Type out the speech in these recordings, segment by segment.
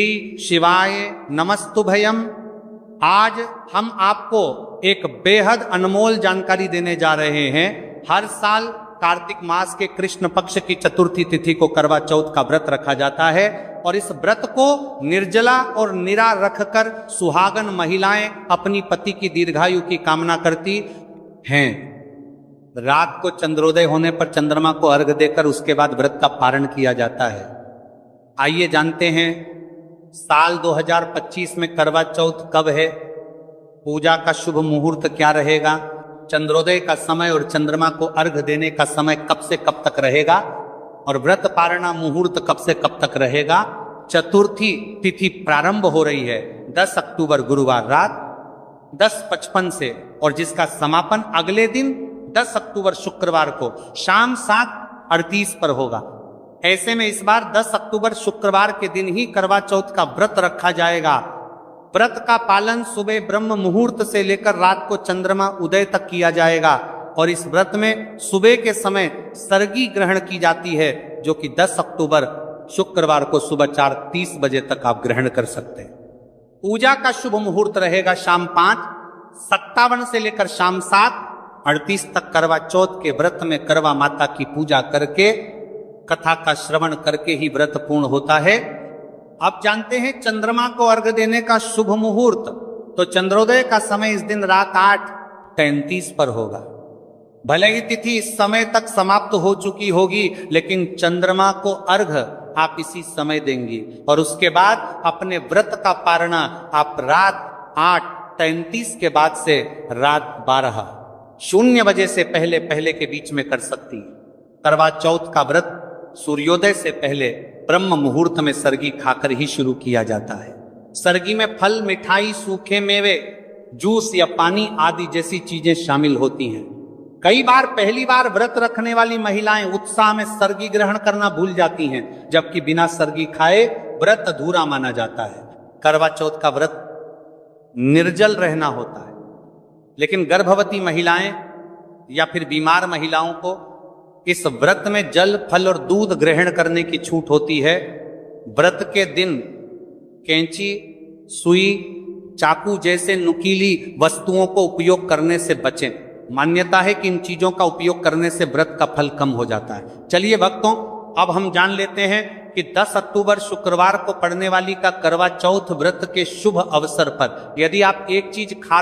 शिवाय नमस्तुभयम। आज हम आपको एक बेहद अनमोल जानकारी देने जा रहे हैं। हर साल कार्तिक मास के कृष्ण पक्ष की चतुर्थी तिथि को करवा चौथ का व्रत रखा जाता है और इस व्रत को निर्जला और निरा रखकर सुहागन महिलाएं अपनी पति की दीर्घायु की कामना करती हैं। रात को चंद्रोदय होने पर चंद्रमा को अर्घ देकर उसके बाद व्रत का पारण किया जाता है। आइए जानते हैं साल 2025 में करवा चौथ कब है, पूजा का शुभ मुहूर्त क्या रहेगा, चंद्रोदय का समय और चंद्रमा को अर्घ देने का समय कब से कब तक रहेगा और व्रत पारणा मुहूर्त कब से कब तक रहेगा। चतुर्थी तिथि प्रारंभ हो रही है 10 अक्टूबर गुरुवार रात 10:55 से और जिसका समापन अगले दिन 10 अक्टूबर शुक्रवार को शाम 7:38 पर होगा। ऐसे में इस बार 10 अक्टूबर शुक्रवार के दिन ही करवा चौथ का व्रत रखा जाएगा। व्रत का पालन सुबह ब्रह्म मुहूर्त से लेकर रात को चंद्रमा उदय तक किया जाएगा और इस व्रत में सुबह के समय सर्गी ग्रहण की जाती है, जो कि 10 अक्टूबर शुक्रवार को सुबह 4:30 बजे तक आप ग्रहण कर सकते हैं। पूजा का शुभ मुहूर्त रहेगा शाम 5:57 से लेकर शाम 7:38 तक। करवा चौथ के व्रत में करवा माता की पूजा करके कथा का श्रवण करके ही व्रत पूर्ण होता है। अब जानते हैं चंद्रमा को अर्घ देने का शुभ मुहूर्त। तो चंद्रोदय का समय इस दिन रात 8:33 पर होगा। भले ही तिथि इस समय तक समाप्त हो चुकी होगी, लेकिन चंद्रमा को अर्घ आप इसी समय देंगी और उसके बाद अपने व्रत का पारणा आप रात 8:33 के बाद से रात 12:00 बजे से पहले पहले के बीच में कर सकती है। करवा चौथ का व्रत सूर्योदय से पहले ब्रह्म मुहूर्त में सरगी खाकर ही शुरू किया जाता है। सरगी में फल, मिठाई, सूखे मेवे, जूस या पानी आदि जैसी चीजें शामिल होती हैं। कई बार पहली बार व्रत रखने वाली महिलाएं उत्साह में सरगी ग्रहण करना भूल जाती हैं, जबकि बिना सरगी खाए व्रत अधूरा माना जाता है। करवा चौथ का व्रत निर्जल रहना होता है, लेकिन गर्भवती महिलाएं या फिर बीमार महिलाओं को इस व्रत में जल, फल और दूध ग्रहण करने की छूट होती है। व्रत के दिन कैंची, सुई, चाकू जैसे नुकीली वस्तुओं को उपयोग करने से बचें। मान्यता है कि इन चीजों का उपयोग करने से व्रत का फल कम हो जाता है। चलिए भक्तों, अब हम जान लेते हैं कि 10 अक्टूबर शुक्रवार को पड़ने वाली का करवा चौथ व्रत के शुभ अवसर पर यदि आप एक चीज खा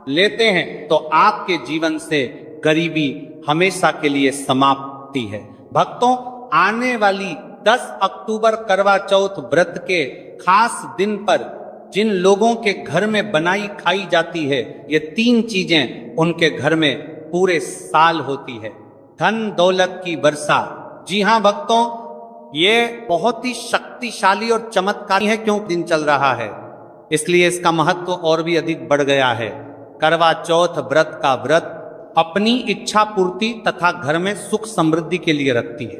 लेते हैं तो आपके जीवन से गरीबी हमेशा के लिए समाप्ति है। भक्तों, आने वाली 10 अक्टूबर करवा चौथ व्रत के खास दिन पर जिन लोगों के घर में बनाई खाई जाती है, ये 3 चीजें उनके घर में पूरे साल होती है। धन दौलत की वर्षा। जी हां भक्तों, ये बहुत ही शक्तिशाली और चमत्कारी है। क्यों दिन चल रहा है, इसलिए इसका महत्व और भी अधिक बढ़ गया है। करवा चौथ व्रत का व्रत अपनी इच्छा पूर्ति तथा घर में सुख समृद्धि के लिए रखती है।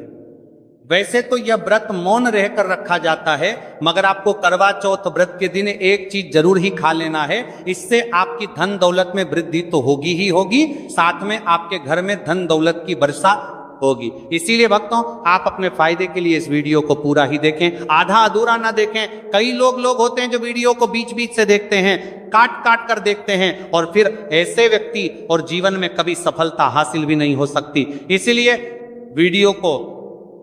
वैसे तो यह व्रत मौन रहकर रखा जाता है, मगर आपको करवा चौथ व्रत के दिन एक चीज जरूर ही खा लेना है। इससे आपकी धन दौलत में वृद्धि तो होगी ही होगी, साथ में आपके घर में धन दौलत की वर्षा होगी। इसीलिए भक्तों, आप अपने फायदे के लिए इस वीडियो को पूरा ही देखें, आधा अधूरा ना देखें। कई लोग होते हैं जो वीडियो को बीच बीच से देखते हैं, काट काट कर देखते हैं और फिर ऐसे व्यक्ति और जीवन में कभी सफलता हासिल भी नहीं हो सकती। इसीलिए वीडियो को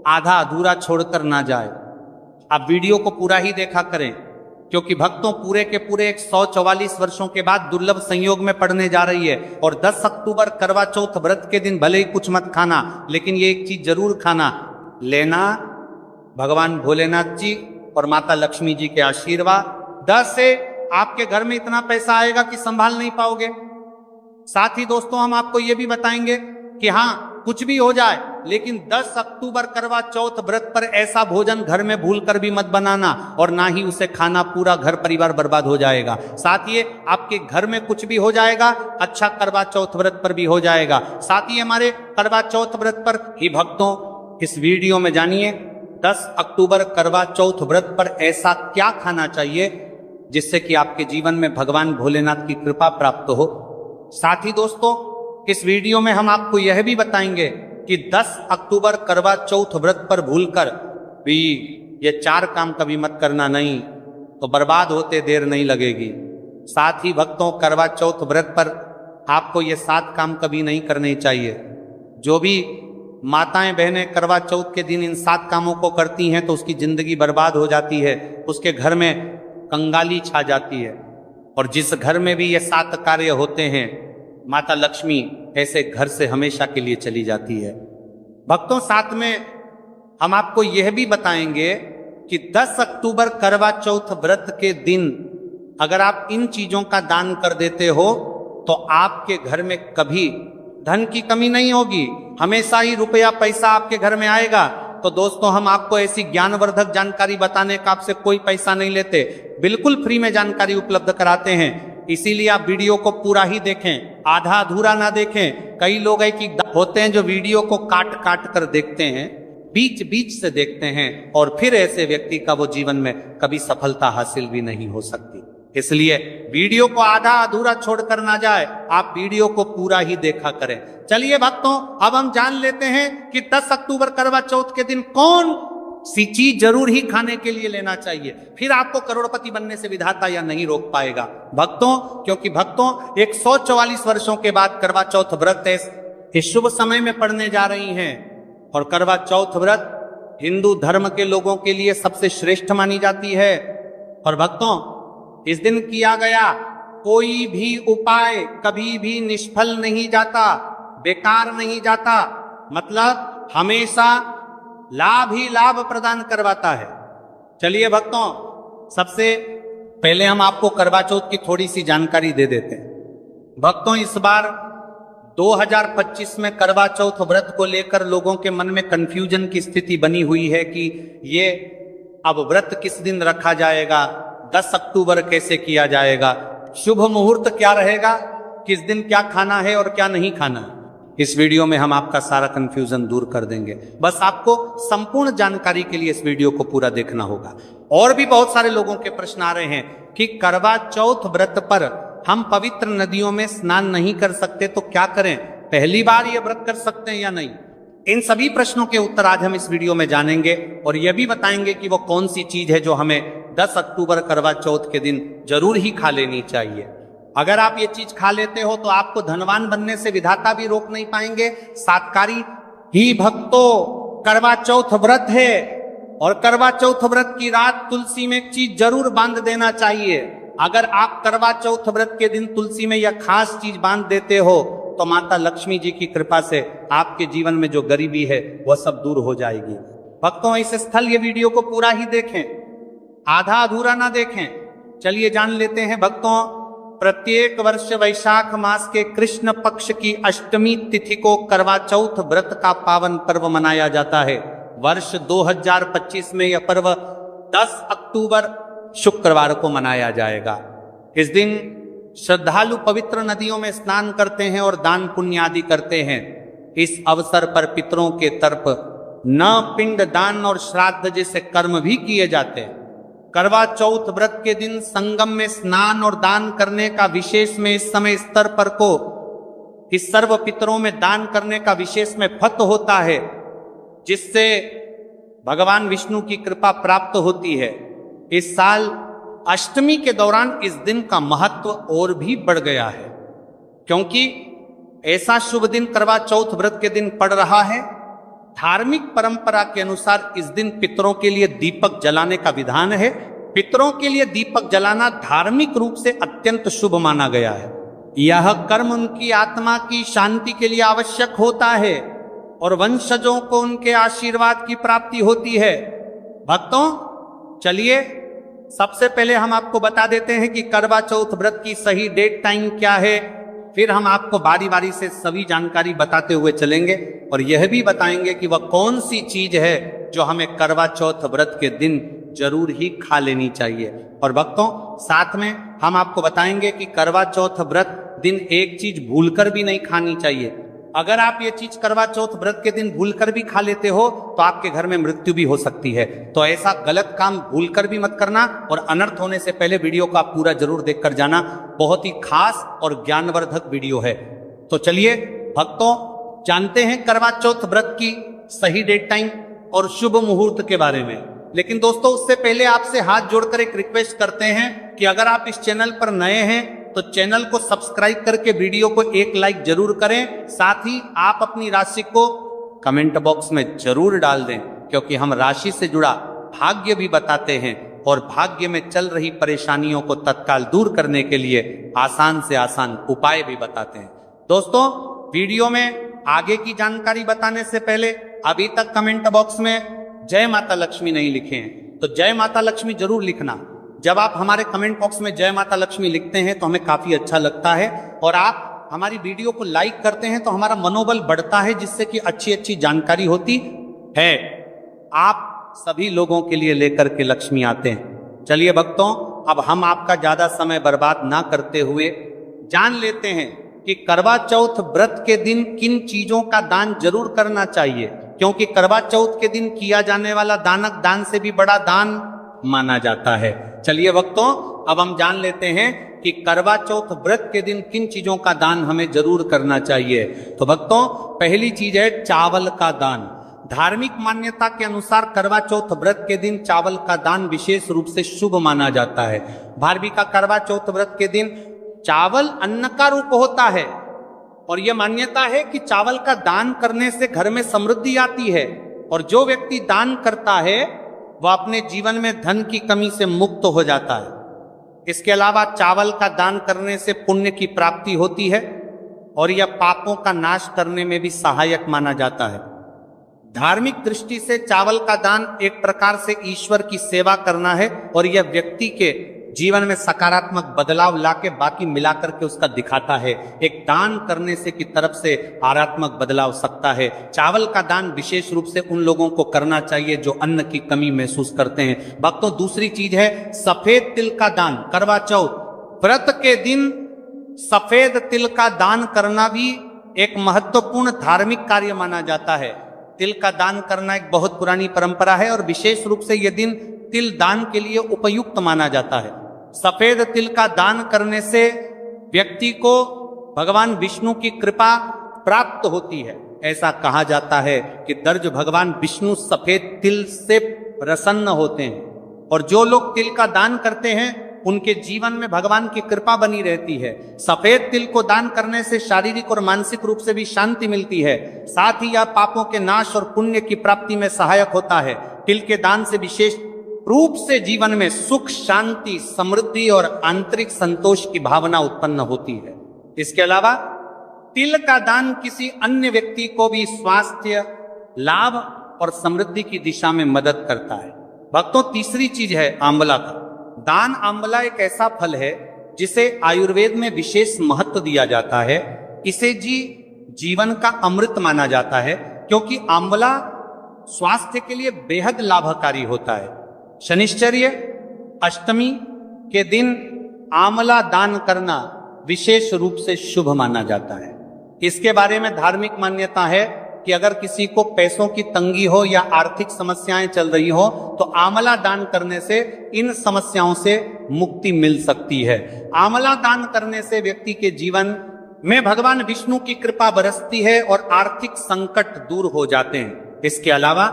आधा अधूरा छोड़कर ना जाए, आप वीडियो को पूरा ही देखा करें, क्योंकि भक्तों पूरे के पूरे 144 वर्षों के बाद दुर्लभ संयोग में पड़ने जा रही है। और 10 अक्टूबर करवा चौथ व्रत के दिन भले ही कुछ मत खाना, लेकिन ये एक चीज जरूर खाना लेना, भगवान भोलेनाथ जी और माता लक्ष्मी जी के आशीर्वाद। 10 से आपके घर में इतना पैसा आएगा कि संभाल नहीं पाओगे। साथ ही दोस्तों, हम आपको यह भी बताएंगे कि हाँ, कुछ भी हो जाए, लेकिन 10 अक्टूबर करवा चौथ व्रत पर ऐसा भोजन घर में भूलकर भी मत बनाना और ना ही उसे खाना, पूरा घर परिवार बर्बाद हो जाएगा। साथ ही आपके घर में कुछ भी हो जाएगा, अच्छा करवा चौथ व्रत पर भी हो जाएगा। साथ ही हमारे करवा चौथ व्रत पर ही भक्तों इस वीडियो में जानिए 10 अक्टूबर करवा चौथ व्रत पर ऐसा क्या खाना चाहिए जिससे कि आपके जीवन में भगवान भोलेनाथ की कृपा प्राप्त हो। साथ ही दोस्तों, इस वीडियो में हम आपको यह भी बताएंगे कि 10 अक्टूबर करवा चौथ व्रत पर भूलकर भी ये 4 काम कभी मत करना। नहीं, तो बर्बाद होते देर नहीं लगेगी। साथ ही भक्तों, करवा चौथ व्रत पर आपको ये 7 काम कभी नहीं करने चाहिए। जो भी माताएं बहनें करवा चौथ के दिन इन 7 कामों को करती हैं तो उसकी जिंदगी बर्बाद हो जाती है, उसके घर में कंगाली छा जाती है। और जिस घर में भी ये 7 कार्य होते हैं, माता लक्ष्मी ऐसे घर से हमेशा के लिए चली जाती है। भक्तों, साथ में हम आपको यह भी बताएंगे कि 10 अक्टूबर करवा चौथ व्रत के दिन अगर आप इन चीजों का दान कर देते हो तो आपके घर में कभी धन की कमी नहीं होगी, हमेशा ही रुपया पैसा आपके घर में आएगा। तो दोस्तों, हम आपको ऐसी ज्ञानवर्धक जानकारी बताने का आपसे कोई पैसा नहीं लेते, बिल्कुल फ्री में जानकारी उपलब्ध कराते हैं। इसीलिए आप वीडियो को पूरा ही देखें, आधा अधूरा ना देखें। कई लोग है कि होते हैं जो वीडियो को काट काट कर देखते हैं, बीच बीच से देखते हैं, और फिर ऐसे व्यक्ति का वो जीवन में कभी सफलता हासिल भी नहीं हो सकती। इसलिए वीडियो को आधा अधूरा छोड़कर ना जाए, आप वीडियो को पूरा ही देखा करें। चलिए भक्तों, अब हम जान लेते हैं कि 10 अक्टूबर करवा चौथ के दिन कौन सी चीज जरूर ही खाने के लिए लेना चाहिए, फिर आपको करोड़पति बनने से विधाता या नहीं रोक पाएगा। भक्तों, क्योंकि भक्तों 144 वर्षों के बाद करवा चौथ व्रत इस शुभ समय में पड़ने जा रही हैं। और करवा चौथ व्रत हिंदू धर्म के लोगों के लिए सबसे श्रेष्ठ मानी जाती है। और भक्तों, इस दिन किया गया कोई भी उपाय कभी भी निष्फल नहीं जाता, बेकार नहीं जाता, मतलब हमेशा लाभ ही लाभ प्रदान करवाता है। चलिए भक्तों, सबसे पहले हम आपको करवा चौथ की थोड़ी सी जानकारी दे देते हैं। भक्तों, इस बार 2025 में करवा चौथ व्रत को लेकर लोगों के मन में कंफ्यूजन की स्थिति बनी हुई है कि ये अब व्रत किस दिन रखा जाएगा, 10 अक्टूबर कैसे किया जाएगा, शुभ मुहूर्त क्या रहेगा, किस दिन क्या खाना है और क्या नहीं खाना है। इस वीडियो में हम आपका सारा कंफ्यूजन दूर कर देंगे। बस आपको संपूर्ण जानकारी के लिए इस वीडियो को पूरा देखना होगा। और भी बहुत सारे लोगों के प्रश्न आ रहे हैं कि करवा चौथ व्रत पर हम पवित्र नदियों में स्नान नहीं कर सकते तो क्या करें, पहली बार ये व्रत कर सकते हैं या नहीं। इन सभी प्रश्नों के उत्तर आज हम इस वीडियो में जानेंगे और यह भी बताएंगे कि वो कौन सी चीज है जो हमें 10 अक्टूबर करवा चौथ के दिन जरूर ही खा लेनी चाहिए। अगर आप ये चीज खा लेते हो तो आपको धनवान बनने से विधाता भी रोक नहीं पाएंगे। सातकारी ही भक्तों, करवा चौथ व्रत है और करवा चौथ व्रत की रात तुलसी में एक चीज जरूर बांध देना चाहिए। अगर आप करवा चौथ व्रत के दिन तुलसी में यह खास चीज बांध देते हो तो माता लक्ष्मी जी की कृपा से आपके जीवन में जो गरीबी है वह सब दूर हो जाएगी। भक्तों, इस स्थल ये वीडियो को पूरा ही देखें, आधा अधूरा ना देखें। चलिए जान लेते हैं भक्तों, प्रत्येक वर्ष वैशाख मास के कृष्ण पक्ष की अष्टमी तिथि को करवा चौथ व्रत का पावन पर्व मनाया जाता है। वर्ष 2025 में यह पर्व 10 अक्टूबर शुक्रवार को मनाया जाएगा। इस दिन श्रद्धालु पवित्र नदियों में स्नान करते हैं और दान पुण्य आदि करते हैं। इस अवसर पर पितरों के तरफ न पिंड दान और श्राद्ध जैसे कर्म भी किए जाते हैं। करवा चौथ व्रत के दिन संगम में स्नान और दान करने का विशेष में इस समय स्तर पर को इस सर्व पितरों में दान करने का विशेष में फत होता है, जिससे भगवान विष्णु की कृपा प्राप्त होती है। इस साल अष्टमी के दौरान इस दिन का महत्व और भी बढ़ गया है, क्योंकि ऐसा शुभ दिन करवा चौथ व्रत के दिन पड़ रहा है। धार्मिक परंपरा के अनुसार इस दिन पितरों के लिए दीपक जलाने का विधान है। पितरों के लिए दीपक जलाना धार्मिक रूप से अत्यंत शुभ माना गया है। यह कर्म उनकी आत्मा की शांति के लिए आवश्यक होता है और वंशजों को उनके आशीर्वाद की प्राप्ति होती है। भक्तों, चलिए सबसे पहले हम आपको बता देते हैं कि करवा चौथ व्रत की सही डेट टाइम क्या है, फिर हम आपको बारी बारी से सभी जानकारी बताते हुए चलेंगे और यह भी बताएंगे कि वह कौन सी चीज है जो हमें करवा चौथ व्रत के दिन जरूर ही खा लेनी चाहिए। और भक्तों, साथ में हम आपको बताएंगे कि करवा चौथ व्रत दिन एक चीज भूलकर भी नहीं खानी चाहिए। अगर आप ये चीज करवा चौथ व्रत के दिन भूलकर भी खा लेते हो तो आपके घर में मृत्यु भी हो सकती है। तो ऐसा गलत काम भूलकर भी मत करना और अनर्थ होने से पहले वीडियो को आप पूरा जरूर देखकर जाना। बहुत ही खास और ज्ञानवर्धक वीडियो है। तो चलिए भक्तों, जानते हैं करवा चौथ व्रत की सही डेट टाइम और शुभ मुहूर्त के बारे में। लेकिन दोस्तों उससे पहले आपसे हाथ जोड़कर एक रिक्वेस्ट करते हैं कि अगर आप इस चैनल पर नए हैं तो चैनल को सब्सक्राइब करके वीडियो को एक लाइक जरूर करें। साथ ही आप अपनी राशि को कमेंट बॉक्स में जरूर डाल दें, क्योंकि हम राशि से जुड़ा भाग्य भी बताते हैं और भाग्य में चल रही परेशानियों को तत्काल दूर करने के लिए आसान से आसान उपाय भी बताते हैं। दोस्तों वीडियो में आगे की जानकारी बताने से पहले अभी तक कमेंट बॉक्स में जय माता लक्ष्मी नहीं लिखे हैं तो जय माता लक्ष्मी जरूर लिखना। जब आप हमारे कमेंट बॉक्स में जय माता लक्ष्मी लिखते हैं तो हमें काफी अच्छा लगता है और आप हमारी वीडियो को लाइक करते हैं तो हमारा मनोबल बढ़ता है, जिससे कि अच्छी अच्छी जानकारी होती है। आप सभी लोगों के लिए लेकर के लक्ष्मी आते हैं। चलिए भक्तों, अब हम आपका ज्यादा समय बर्बाद ना करते हुए जान लेते हैं कि करवा चौथ व्रत के दिन किन चीजों का दान जरूर करना चाहिए, क्योंकि करवा चौथ के दिन किया जाने वाला दानक दान से भी बड़ा दान माना जाता है। चलिए भक्तों, अब हम जान लेते हैं कि करवा चौथ व्रत के दिन किन चीजों का दान हमें जरूर करना चाहिए। तो भक्तों, पहली चीज है चावल का दान। धार्मिक मान्यता के अनुसार करवा चौथ व्रत के दिन चावल का दान विशेष रूप से शुभ माना जाता है। भारवी का करवा चौथ व्रत के दिन चावल अन्न का रूप होता है और यह मान्यता है कि चावल का दान करने से घर में समृद्धि आती है और जो व्यक्ति दान करता है वह अपने जीवन में धन की कमी से मुक्त हो जाता है। इसके अलावा चावल का दान करने से पुण्य की प्राप्ति होती है और यह पापों का नाश करने में भी सहायक माना जाता है। धार्मिक दृष्टि से चावल का दान एक प्रकार से ईश्वर की सेवा करना है और यह व्यक्ति के जीवन में सकारात्मक बदलाव लाके बाकी मिलाकर के उसका दिखाता है। एक दान करने से की तरफ से आरात्मक बदलाव सकता है। चावल का दान विशेष रूप से उन लोगों को करना चाहिए जो अन्न की कमी महसूस करते हैं। भक्तों, दूसरी चीज है सफेद तिल का दान। करवा चौथ व्रत के दिन सफेद तिल का दान करना भी एक महत्वपूर्ण धार्मिक कार्य माना जाता है। तिल का दान करना एक बहुत पुरानी परंपरा है और विशेष रूप से यह दिन तिल दान के लिए उपयुक्त माना जाता है। सफेद तिल का दान करने से व्यक्ति को भगवान विष्णु की कृपा प्राप्त होती है। ऐसा कहा जाता है कि दर्ज भगवान विष्णु सफेद तिल से प्रसन्न होते हैं और जो लोग तिल का दान करते हैं उनके जीवन में भगवान की कृपा बनी रहती है। सफेद तिल को दान करने से शारीरिक और मानसिक रूप से भी शांति मिलती है। साथ ही यह पापों के नाश और पुण्य की प्राप्ति में सहायक होता है। तिल के दान से विशेष रूप से जीवन में सुख, शांति, समृद्धि और आंतरिक संतोष की भावना उत्पन्न होती है। इसके अलावा तिल का दान किसी अन्य व्यक्ति को भी स्वास्थ्य लाभ और समृद्धि की दिशा में मदद करता है। भक्तों, तीसरी चीज है आंवला का दान। आंवला एक ऐसा फल है जिसे आयुर्वेद में विशेष महत्व दिया जाता है। इसे जीवन का अमृत माना जाता है क्योंकि आंवला स्वास्थ्य के लिए बेहद लाभकारी होता है। शनिश्चर्य अष्टमी के दिन आंवला दान करना विशेष रूप से शुभ माना जाता है। इसके बारे में धार्मिक मान्यता है कि अगर किसी को पैसों की तंगी हो या आर्थिक समस्याएं चल रही हो तो आंवला दान करने से इन समस्याओं से मुक्ति मिल सकती है। आंवला दान करने से व्यक्ति के जीवन में भगवान विष्णु की कृपा बरसती है और आर्थिक संकट दूर हो जाते हैं। इसके अलावा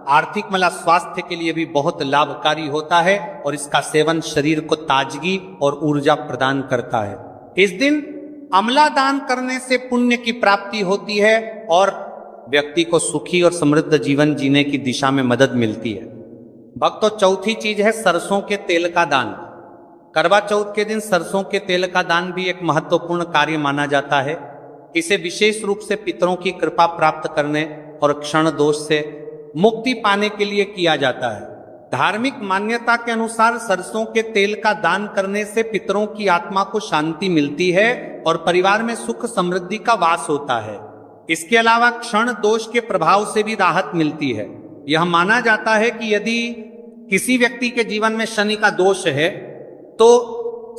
आर्थिक स्वास्थ्य के लिए भी बहुत लाभकारी होता है और इसका सेवन शरीर को ताजगी और ऊर्जा प्रदान करता है। इस दिन आंवला दान करने से पुण्य की प्राप्ति होती है और व्यक्ति को सुखी और समृद्ध जीवन जीने की दिशा में मदद मिलती है। भक्तों, चौथी चीज है सरसों के तेल का दान। करवा चौथ के दिन सरसों के तेल का दान भी एक महत्वपूर्ण कार्य माना जाता है। इसे विशेष रूप से पितरों की कृपा प्राप्त करने और क्षण दोष से मुक्ति पाने के लिए किया जाता है। धार्मिक मान्यता के अनुसार सरसों के तेल का दान करने से पितरों की आत्मा को शांति मिलती है और परिवार में सुख समृद्धि का वास होता है। इसके अलावा क्षण दोष के प्रभाव से भी राहत मिलती है। यह माना जाता है कि यदि किसी व्यक्ति के जीवन में शनि का दोष है तो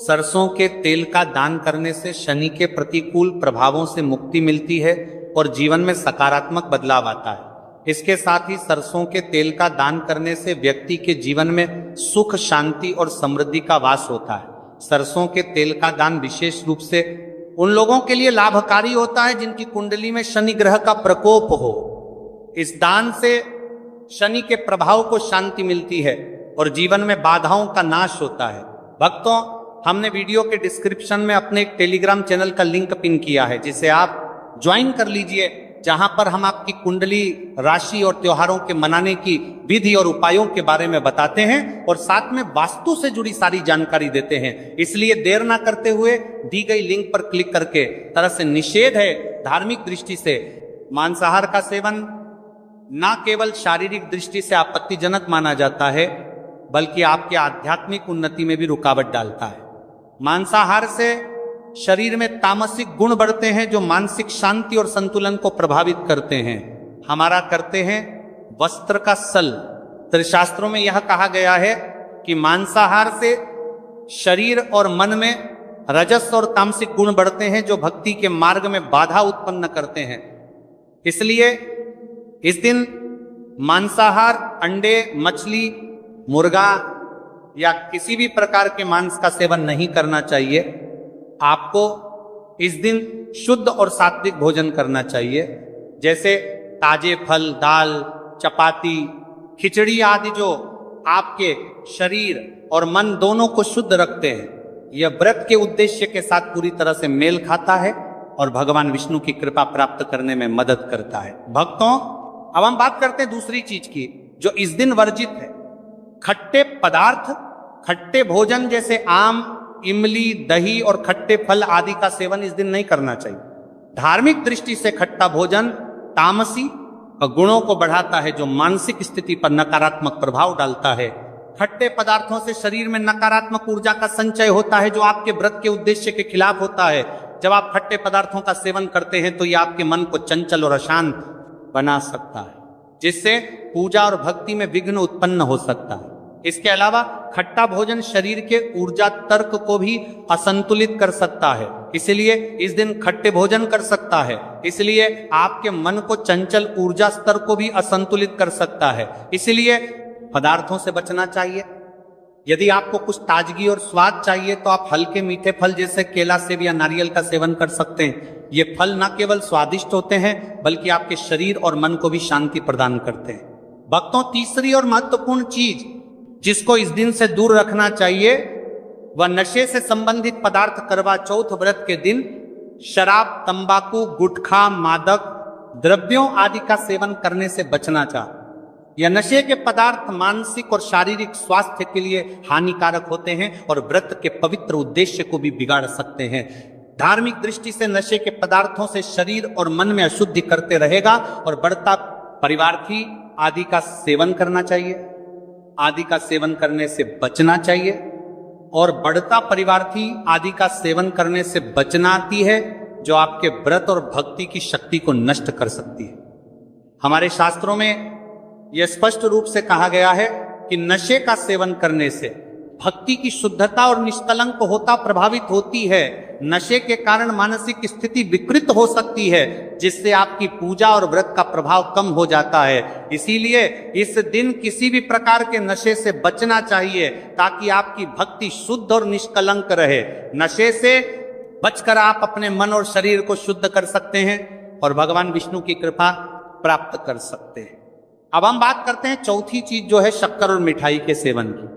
सरसों के तेल का दान करने से शनि के प्रतिकूल प्रभावों से मुक्ति मिलती है और जीवन में सकारात्मक बदलाव आता है। इसके साथ ही सरसों के तेल का दान करने से व्यक्ति के जीवन में सुख, शांति और समृद्धि का वास होता है। सरसों के तेल का दान विशेष रूप से उन लोगों के लिए लाभकारी होता है जिनकी कुंडली में शनि ग्रह का प्रकोप हो। इस दान से शनि के प्रभाव को शांति मिलती है और जीवन में बाधाओं का नाश होता है। भक्तों, हमने वीडियो के डिस्क्रिप्शन में अपने एक टेलीग्राम चैनल का लिंक पिन किया है, जिसे आप ज्वाइन कर लीजिए, जहां पर हम आपकी कुंडली, राशि और त्योहारों के मनाने की विधि और उपायों के बारे में बताते हैं और साथ में वास्तु से जुड़ी सारी जानकारी देते हैं। इसलिए देर ना करते हुए दी गई लिंक पर क्लिक करके, तरह से निषेध है धार्मिक दृष्टि से मांसाहार का सेवन न केवल शारीरिक दृष्टि से आपत्तिजनक माना जाता है, बल्कि आपके आध्यात्मिक उन्नति में भी रुकावट डालता है। मांसाहार से शरीर में तामसिक गुण बढ़ते हैं, जो मानसिक शांति और संतुलन को प्रभावित करते हैं। हमारा करते हैं वस्त्र का सल। शास्त्रों में यह कहा गया है कि मांसाहार से शरीर और मन में रजस और तामसिक गुण बढ़ते हैं, जो भक्ति के मार्ग में बाधा उत्पन्न करते हैं। इसलिए इस दिन मांसाहार, अंडे, मछली, मुर्गा या किसी भी प्रकार के मांस का सेवन नहीं करना चाहिए। आपको इस दिन शुद्ध और सात्विक भोजन करना चाहिए, जैसे ताजे फल, दाल, चपाती, खिचड़ी आदि, जो आपके शरीर और मन दोनों को शुद्ध रखते हैं। यह व्रत के उद्देश्य के साथ पूरी तरह से मेल खाता है और भगवान विष्णु की कृपा प्राप्त करने में मदद करता है। भक्तों, अब हम बात करते हैं दूसरी चीज की, जो इस दिन वर्जित है। खट्टे पदार्थ, खट्टे भोजन जैसे आम, इमली, दही और खट्टे फल आदि का सेवन इस दिन नहीं करना चाहिए। धार्मिक दृष्टि से खट्टा भोजन तामसी गुणों को बढ़ाता है, जो मानसिक स्थिति पर नकारात्मक प्रभाव डालता है। खट्टे पदार्थों से शरीर में नकारात्मक ऊर्जा का संचय होता है, जो आपके व्रत के उद्देश्य के खिलाफ होता है। जब आप खट्टे पदार्थों का सेवन करते हैं तो यह आपके मन को चंचल और अशांत बना सकता है, जिससे पूजा और भक्ति में विघ्न उत्पन्न हो सकता है। इसके अलावा खट्टा भोजन शरीर के ऊर्जा तर्क को भी असंतुलित कर सकता है, इसलिए इस दिन खट्टे भोजन कर सकता है। इसलिए आपके मन को चंचल ऊर्जा स्तर को भी असंतुलित कर सकता है, इसलिए पदार्थों से बचना चाहिए। यदि आपको कुछ ताजगी और स्वाद चाहिए तो आप हल्के मीठे फल जैसे केला, सेब या नारियल का सेवन कर सकते हैं। ये फल न केवल स्वादिष्ट होते हैं, बल्कि आपके शरीर और मन को भी शांति प्रदान करते हैं। भक्तों, तीसरी और महत्वपूर्ण चीज जिसको इस दिन से दूर रखना चाहिए, वह नशे से संबंधित पदार्थ। करवा चौथ व्रत के दिन शराब, तंबाकू, गुटखा, मादक द्रव्यों आदि का सेवन करने से बचना चाहिए। यह नशे के पदार्थ मानसिक और शारीरिक स्वास्थ्य के लिए हानिकारक होते हैं और व्रत के पवित्र उद्देश्य को भी बिगाड़ सकते हैं। धार्मिक दृष्टि से नशे के पदार्थों से शरीर और मन में अशुद्धि करते रहेगा और बढ़ता परिवार्थी आदि का सेवन करना चाहिए, आदि का सेवन करने से बचना चाहिए। और बढ़ता परिवार्थी आदि का सेवन करने से बचना आती है, जो आपके व्रत और भक्ति की शक्ति को नष्ट कर सकती है। हमारे शास्त्रों में यह स्पष्ट रूप से कहा गया है कि नशे का सेवन करने से भक्ति की शुद्धता और निष्कलंक होता प्रभावित होती है। नशे के कारण मानसिक स्थिति विकृत हो सकती है, जिससे आपकी पूजा और व्रत का प्रभाव कम हो जाता है। इसीलिए इस दिन किसी भी प्रकार के नशे से बचना चाहिए, ताकि आपकी भक्ति शुद्ध और निष्कलंक रहे। नशे से बचकर आप अपने मन और शरीर को शुद्ध कर सकते हैं और भगवान विष्णु की कृपा प्राप्त कर सकते हैं। अब हम बात करते हैं चौथी चीज, जो है शक्कर और मिठाई के सेवन की।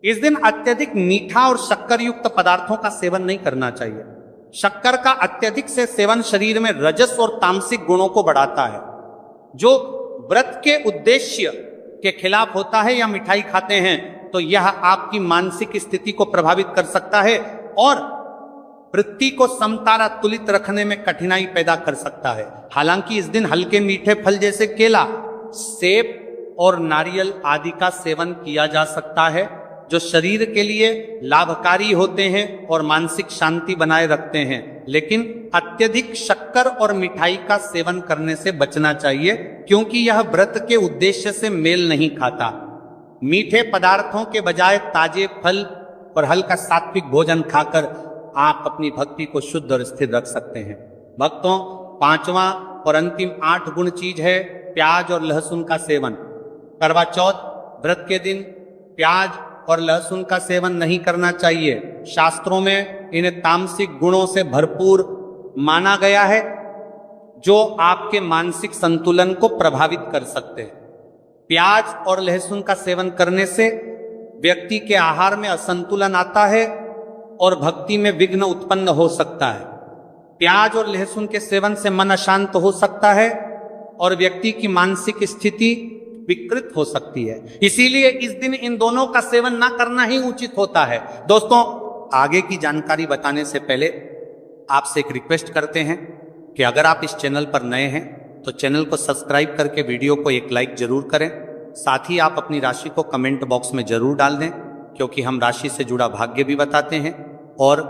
इस दिन अत्यधिक मीठा और शक्कर युक्त पदार्थों का सेवन नहीं करना चाहिए। शक्कर का अत्यधिक से सेवन शरीर में रजस और तामसिक गुणों को बढ़ाता है, जो व्रत के उद्देश्य के खिलाफ होता है। या मिठाई खाते हैं तो यह आपकी मानसिक स्थिति को प्रभावित कर सकता है और वृत्ति को समतारा तुलित रखने में कठिनाई पैदा कर सकता है। हालांकि इस दिन हल्के मीठे फल जैसे केला, सेब और नारियल आदि का सेवन किया जा सकता है, जो शरीर के लिए लाभकारी होते हैं और मानसिक शांति बनाए रखते हैं। लेकिन अत्यधिक शक्कर और मिठाई का सेवन करने से बचना चाहिए, क्योंकि यह व्रत के उद्देश्य से मेल नहीं खाता। मीठे पदार्थों के बजाय ताजे फल और हल्का सात्विक भोजन खाकर आप अपनी भक्ति को शुद्ध और स्थिर रख सकते हैं। भक्तों, पांचवा और अंतिम 8 गुण चीज है प्याज और लहसुन का सेवन। करवा चौथ व्रत के दिन प्याज और लहसुन का सेवन नहीं करना चाहिए। शास्त्रों में इन्हें तामसिक गुणों से भरपूर माना गया है, जो आपके मानसिक संतुलन को प्रभावित कर सकते हैं। प्याज और लहसुन का सेवन करने से व्यक्ति के आहार में असंतुलन आता है और भक्ति में विघ्न उत्पन्न हो सकता है। प्याज और लहसुन के सेवन से मन अशांत हो सकता है और व्यक्ति की मानसिक स्थिति विकृत हो सकती है। इसीलिए इस दिन इन दोनों का सेवन ना करना ही उचित होता है। दोस्तों, आगे की जानकारी बताने से पहले आपसे एक रिक्वेस्ट करते हैं कि अगर आप इस चैनल पर नए हैं तो चैनल को सब्सक्राइब करके वीडियो को एक लाइक जरूर करें। साथ ही आप अपनी राशि को कमेंट बॉक्स में जरूर डाल दें, क्योंकि हम राशि से जुड़ा भाग्य भी बताते हैं और